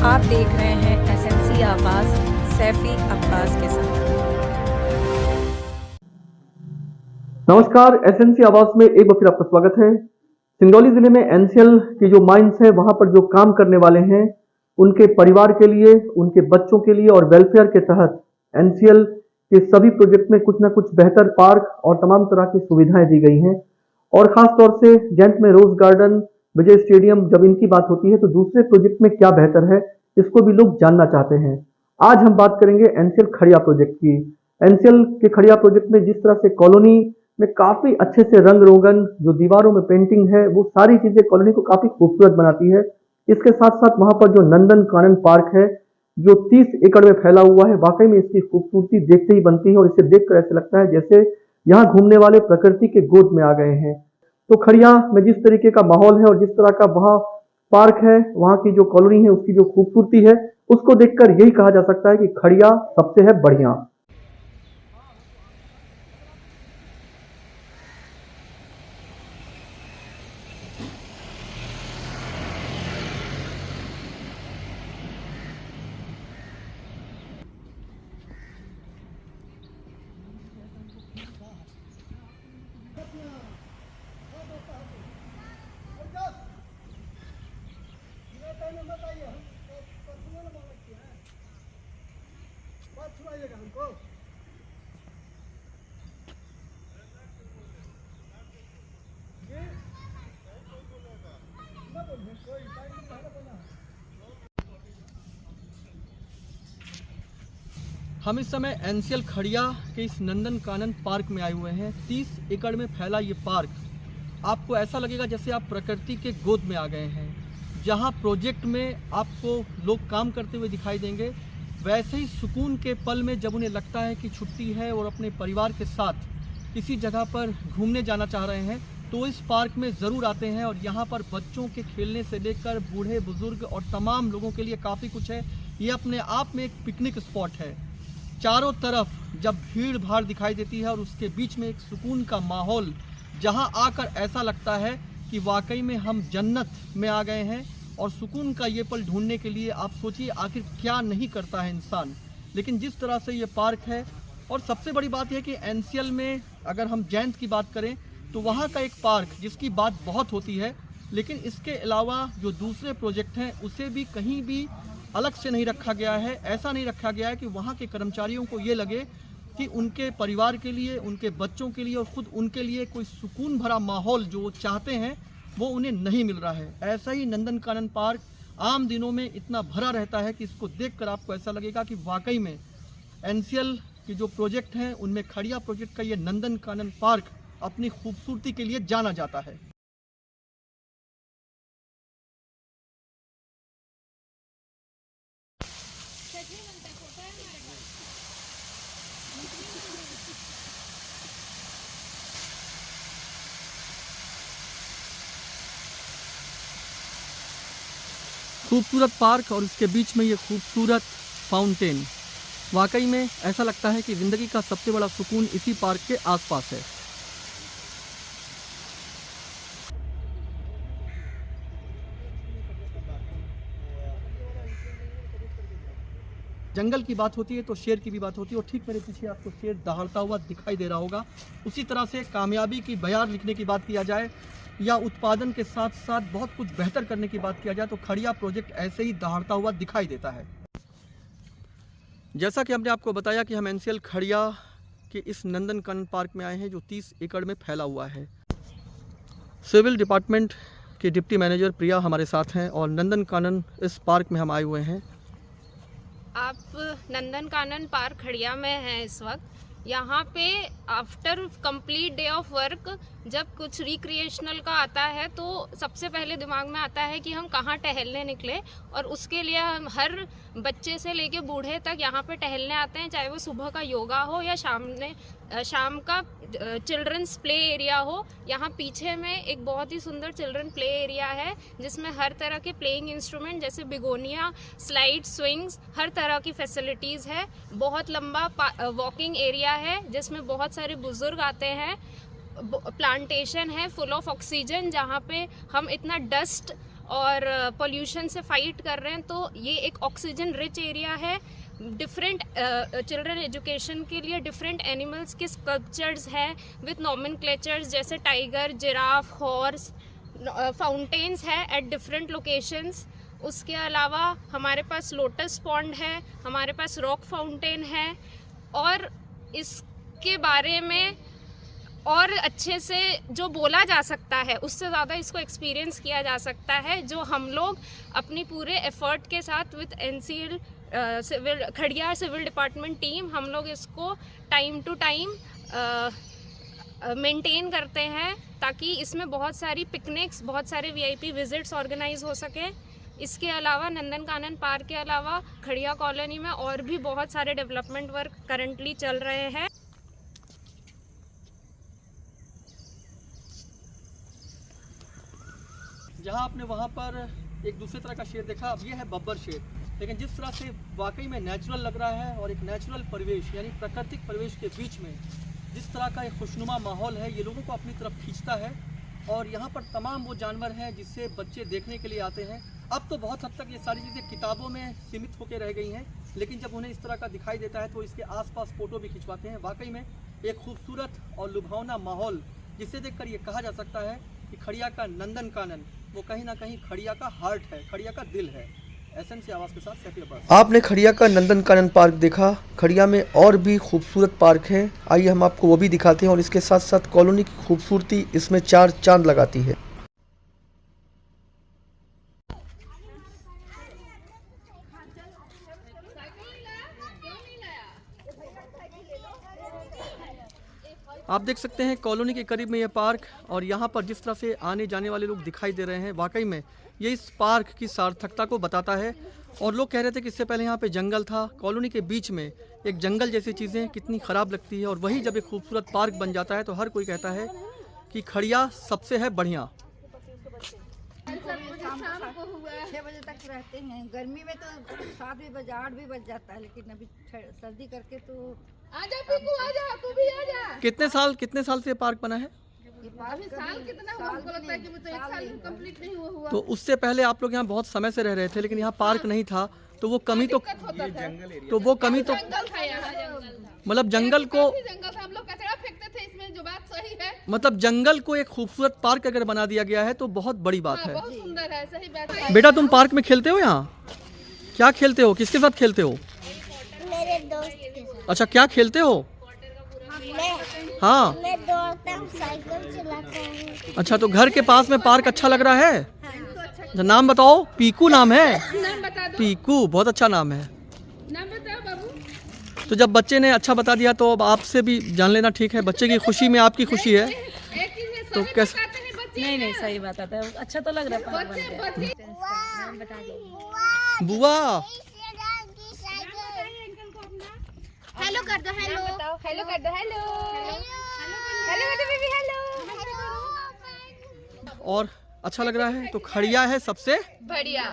आप देख रहे हैं एसएमसी आवाज सैफी अब्बास के साथ। नमस्कार, एसएमसी आवाज में एक बार फिर आपका स्वागत है। सिंगरौली जिले में एनसीएल की जो माइंस है वहां पर जो काम करने वाले हैं उनके परिवार के लिए, उनके बच्चों के लिए और वेलफेयर के तहत एनसीएल के सभी प्रोजेक्ट में कुछ ना कुछ बेहतर पार्क और तमाम तरह की सुविधाएं दी गई हैं। और खास तौर से जेंट में रोज गार्डन, विजय स्टेडियम, जब इनकी बात होती है तो दूसरे प्रोजेक्ट में क्या बेहतर है इसको भी लोग जानना चाहते हैं। आज हम बात करेंगे एनसीएल खड़िया प्रोजेक्ट की। एनसीएल के खड़िया प्रोजेक्ट में जिस तरह से कॉलोनी में काफी अच्छे से रंग रोगन, जो दीवारों में पेंटिंग है, वो सारी चीजें कॉलोनी को काफी खूबसूरत बनाती है। इसके साथ साथ वहां पर जो नंदन कानन पार्क है जो 30 एकड़ में फैला हुआ है, वाकई में इसकी खूबसूरती देखते ही बनती है और इसे देखकर ऐसा लगता है जैसे यहाँ घूमने वाले प्रकृति के गोद में आ गए हैं। तो खड़िया में जिस तरीके का माहौल है और जिस तरह का वहाँ पार्क है, वहाँ की जो कॉलोनी है, उसकी जो खूबसूरती है, उसको देखकर यही कहा जा सकता है कि खड़िया सबसे है बढ़िया। हम इस समय एनसीएल खड़िया के इस नंदन कानन पार्क में आए हुए हैं। 30 एकड़ में फैला ये पार्क आपको ऐसा लगेगा जैसे आप प्रकृति के गोद में आ गए हैं। जहां प्रोजेक्ट में आपको लोग काम करते हुए दिखाई देंगे, वैसे ही सुकून के पल में जब उन्हें लगता है कि छुट्टी है और अपने परिवार के साथ किसी जगह पर घूमने जाना चाह रहे हैं तो इस पार्क में ज़रूर आते हैं। और यहाँ पर बच्चों के खेलने से लेकर बूढ़े बुजुर्ग और तमाम लोगों के लिए काफ़ी कुछ है। ये अपने आप में एक पिकनिक स्पॉट है। चारों तरफ जब भीड़ भाड़ दिखाई देती है और उसके बीच में एक सुकून का माहौल, जहां आकर ऐसा लगता है कि वाकई में हम जन्नत में आ गए हैं। और सुकून का ये पल ढूंढने के लिए आप सोचिए आखिर क्या नहीं करता है इंसान। लेकिन जिस तरह से ये पार्क है, और सबसे बड़ी बात यह कि एनसीएल में अगर हम जैंत की बात करें तो वहाँ का एक पार्क जिसकी बात बहुत होती है, लेकिन इसके अलावा जो दूसरे प्रोजेक्ट हैं उसे भी कहीं भी अलग से नहीं रखा गया है। ऐसा नहीं रखा गया है कि वहाँ के कर्मचारियों को ये लगे कि उनके परिवार के लिए, उनके बच्चों के लिए और ख़ुद उनके लिए कोई सुकून भरा माहौल जो वो चाहते हैं वो उन्हें नहीं मिल रहा है। ऐसा ही नंदन कानन पार्क आम दिनों में इतना भरा रहता है कि इसको देखकर आपको ऐसा लगेगा कि वाकई में एनसीएल के जो प्रोजेक्ट हैं उनमें खड़िया प्रोजेक्ट का ये नंदन कानन पार्क अपनी खूबसूरती के लिए जाना जाता है। खूबसूरत पार्क और इसके बीच में ये खूबसूरत फाउंटेन, वाकई में ऐसा लगता है कि ज़िंदगी का सबसे बड़ा सुकून इसी पार्क के आसपास है। जंगल की बात होती है तो शेर की भी बात होती है, और ठीक मेरे पीछे आपको शेर दहाड़ता हुआ दिखाई दे रहा होगा। उसी तरह से कामयाबी की बयार लिखने की बात किया जाए या उत्पादन के साथ साथ बहुत कुछ बेहतर करने की बात किया जाए तो खड़िया प्रोजेक्ट ऐसे ही दहाड़ता हुआ दिखाई देता है। जैसा कि हमने आपको बताया कि हम एनसीएल खड़िया के इस नंदन कानन पार्क में आए हैं जो 30 एकड़ में फैला हुआ है। सिविल डिपार्टमेंट के डिप्टी मैनेजर प्रिया हमारे साथ हैं और नंदन कानन इस पार्क में हम आए हुए हैं। आप नंदन कानन पार्क खड़िया में हैं इस वक्त। यहाँ पे after complete day of work जब कुछ रिक्रिएशनल का आता है तो सबसे पहले दिमाग में आता है कि हम कहाँ टहलने निकले, और उसके लिए हम हर बच्चे से लेके बूढ़े तक यहाँ पे टहलने आते हैं, चाहे वो सुबह का योगा हो या शाम का चिल्ड्रंस प्ले एरिया हो। यहाँ पीछे में एक बहुत ही सुंदर चिल्ड्रन प्ले एरिया है जिसमें हर तरह के प्लेइंग इंस्ट्रूमेंट जैसे बिगोनिया, स्लाइड, स्विंग्स, हर तरह की फैसिलिटीज़ है। बहुत लंबा वॉकिंग एरिया है जिसमें बहुत सारे बुजुर्ग आते हैं। प्लांटेशन है फुल ऑफ ऑक्सीजन जहाँ पे हम इतना डस्ट और पोल्यूशन से फाइट कर रहे हैं, तो ये एक ऑक्सीजन रिच एरिया है। डिफरेंट चिल्ड्रन एजुकेशन के लिए डिफरेंट एनिमल्स के स्कल्पचर्स है विथ नॉमेनक्लेचर्स जैसे टाइगर, जिराफ, हॉर्स, फाउंटेन्स है एट डिफरेंट लोकेशंस। उसके अलावा हमारे पास लोटस पॉन्ड है, हमारे पास रॉक फाउंटेन है, और इसके बारे में और अच्छे से जो बोला जा सकता है उससे ज़्यादा इसको एक्सपीरियंस किया जा सकता है, जो हम लोग अपनी पूरे एफर्ट के साथ with NCL civil Khadia civil department team हम लोग इसको टाइम टू टाइम मेंटेन करते हैं, ताकि इसमें बहुत सारी पिकनिक्स, बहुत सारे VIP विजिट्स ऑर्गेनाइज हो सके। इसके अलावा नंदनकानन पार्क के अलावा खड़िया कॉलोनी में और भी बहुत सारे डेवलपमेंट वर्क करंटली चल रहे हैं। जहां आपने वहां पर एक दूसरे तरह का शेर देखा, अब ये है बब्बर शेर। लेकिन जिस तरह से वाकई में नेचुरल लग रहा है और एक नेचुरल परिवेश यानी प्राकृतिक परिवेश के बीच में जिस तरह का एक खुशनुमा माहौल है, ये लोगों को अपनी तरफ खींचता है। और यहाँ पर तमाम वो जानवर हैं जिससे बच्चे देखने के लिए आते हैं। अब तो बहुत हद तक ये सारी चीज़ें किताबों में सीमित होकर रह गई हैं, लेकिन जब उन्हें इस तरह का दिखाई देता है तो इसके आसपास फ़ोटो भी खिंचवाते हैं। वाकई में एक खूबसूरत और लुभावना माहौल, जिसे देखकर ये कहा जा सकता है कि खड़िया का नंदनकानन वो कहीं ना कहीं खड़िया का हार्ट है, खड़िया का दिल है। SNC आवाज़ के साथ सैफी अब्बास। आपने खड़िया का नंदनकानन पार्क देखा। खड़िया में और भी खूबसूरत पार्क हैं, आइए हम आपको वो भी दिखाते हैं, और इसके साथ साथ कॉलोनी की खूबसूरती इसमें चार चांद लगाती है। आप देख सकते हैं कॉलोनी के करीब में ये पार्क, और यहाँ पर जिस तरह से आने जाने वाले लोग दिखाई दे रहे हैं, वाकई में ये इस पार्क की सार्थकता को बताता है। और लोग कह रहे थे कि इससे पहले यहाँ पे जंगल था, कॉलोनी के बीच में एक जंगल जैसी चीज़ें कितनी ख़राब लगती है, और वही जब एक खूबसूरत पार्क बन जाता है तो हर कोई कहता है कि खड़िया सबसे है बढ़िया। शाम को 6 बजे तक रहते हैं। गर्मी में तो 7 भी बज 8 भी बज जाता है, लेकिन अभी सर्दी करके तो आजा पीकू, आजा तू भी आजा। कितने साल से ये पार्क बना है? अभी साल कितना हुआ? हमको लगता है कि तो 1 साल कंप्लीट नहीं हुआ। तो उससे पहले आप लोग यहाँ बहुत समय से रह रहे थे, लेकिन यहाँ पार्क नहीं था, तो वो कमी तो वो कमी तो जंगल था यहाँ, मतलब जंगल को जंगल था, हम लोग कचरा फेंकते थे इसमें, जो बात सही है। मतलब जंगल को एक खूबसूरत पार्क अगर बना दिया गया है तो बहुत बड़ी बात है। बहुत सुंदर है, सही बात है। बेटा तुम पार्क में खेलते हो? यहाँ क्या खेलते हो? किसके साथ खेलते हो? मेरे दोस्त के साथ। अच्छा, क्या खेलते हो? हाँ, मैं दौड़ता हूँ, साइकिल चलाता हूँ। अच्छा, तो घर के पास में पार्क अच्छा लग रहा है? अच्छा, नाम बताओ। पीकू नाम है? नाम बता दो। पीकू बहुत अच्छा नाम है। नाम बताओ बाबू। तो जब बच्चे ने अच्छा बता दिया तो अब आपसे भी जान लेना ठीक है। बच्चे की खुशी में आपकी खुशी है, एक चीज है, तो सही कैसे? बताते हैं बच्चे। नहीं सही बात आता है, अच्छा तो लग रहा है। बच्चे बुआ हेलो कर दो, हेलो हेलो कर दो, हेलो हेलो बेटा, बेबी हेलो। और अच्छा लग रहा है। तो खड़िया है सबसे बढ़िया।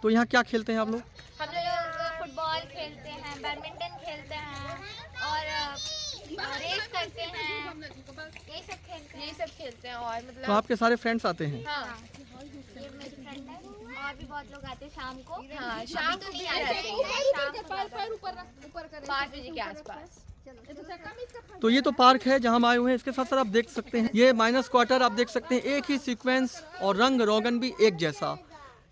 तो यहाँ क्या खेलते हैं आप लोग? हम लोग फुटबॉल खेलते हैं, बैडमिंटन खेलते हैं और रेस करते हैं, यही सब खेलते हैं। और तो मतलब आपके सारे फ्रेंड्स आते हैं? हाँ, ये मेरी फ्रेंड है, और भी बहुत लोग आते हैं शाम को। हाँ, शाम को भी आते हैं, शाम को 5 बजे के आसपास। तो ये तो पार्क है जहाँ हम आए हुए हैं। इसके साथ साथ आप देख सकते हैं ये माइनस क्वार्टर, आप देख सकते हैं एक ही सीक्वेंस और रंग रोगन भी एक जैसा,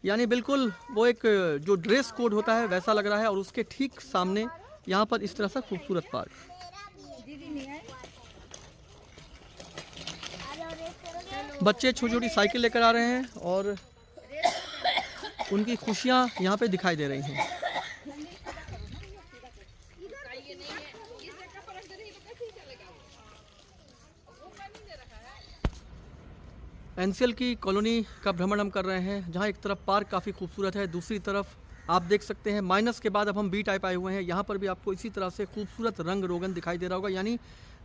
यानी बिल्कुल वो एक जो ड्रेस कोड होता है वैसा लग रहा है। और उसके ठीक सामने यहाँ पर इस तरह से खूबसूरत पार्क। बच्चे छोटी छोटी साइकिल लेकर आ रहे हैं और उनकी खुशियाँ यहाँ पे दिखाई दे रही हैं। NCL की कॉलोनी का भ्रमण हम कर रहे हैं, जहाँ एक तरफ पार्क काफ़ी खूबसूरत है, दूसरी तरफ आप देख सकते हैं माइनस के बाद अब हम बी टाइप आए हुए हैं। यहाँ पर भी आपको इसी तरह से खूबसूरत रंग रोगन दिखाई दे रहा होगा, यानी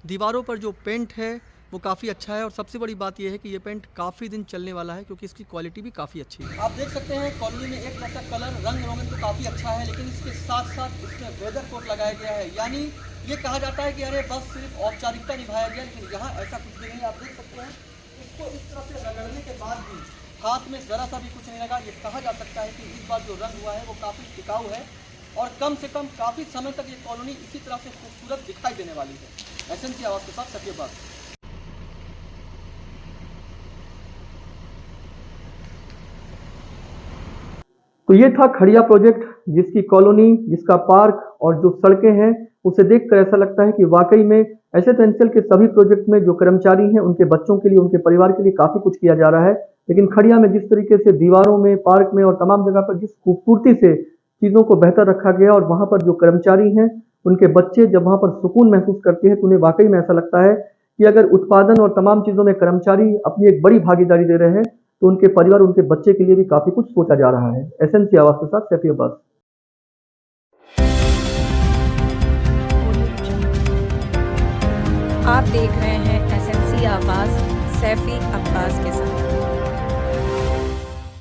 दीवारों पर जो पेंट है वो काफ़ी अच्छा है। और सबसे बड़ी बात यह है कि ये पेंट काफ़ी दिन चलने वाला है, क्योंकि इसकी क्वालिटी भी काफ़ी अच्छी है। आप देख सकते हैं कॉलोनी में एक तरह कलर रंग रोगन तो काफ़ी अच्छा है, लेकिन इसके साथ साथ इसमें वेदर कोट लगाया गया है। यानी ये कहा जाता है कि अरे बस सिर्फ औपचारिकता निभाया गया, लेकिन यहाँ ऐसा कुछ भी नहीं। आप देख सकते हैं इसको इस तरह से रगड़ने के बाद भी हाथ में ज़रा सा भी कुछ नहीं लगा। ये कहा जा सकता है कि इस बार जो रंग हुआ है वो काफ़ी टिकाऊ है और कम से कम काफ़ी समय तक ये कॉलोनी इसी तरह से खूबसूरत दिखाई देने वाली है। एसएनसी आवाज़ के साथ सफी अब्बास। तो ये था खड़िया प्रोजेक्ट, जिसकी कॉलोनी, जिसका पार्क और जो सड़कें हैं, उसे देखकर ऐसा लगता है कि वाकई में एसेट एनसीएल के सभी प्रोजेक्ट में जो कर्मचारी हैं उनके बच्चों के लिए, उनके परिवार के लिए काफ़ी कुछ किया जा रहा है। लेकिन खड़िया में जिस तरीके से दीवारों में, पार्क में और तमाम जगह पर जिस खूबसूरती से चीज़ों को बेहतर रखा गया और वहाँ पर जो कर्मचारी हैं उनके बच्चे जब वहाँ पर सुकून महसूस करते हैं तो उन्हें वाकई में ऐसा लगता है कि अगर उत्पादन और तमाम चीज़ों में कर्मचारी अपनी एक बड़ी भागीदारी दे रहे हैं तो उनके परिवार, उनके बच्चे के लिए भी काफ़ी कुछ सोचा जा रहा है। एसएनसी आवाज़ के साथ सैफी अब्बास। आप देख रहे हैं एसएनसी आवाज़ सैफी अब्बास के साथ।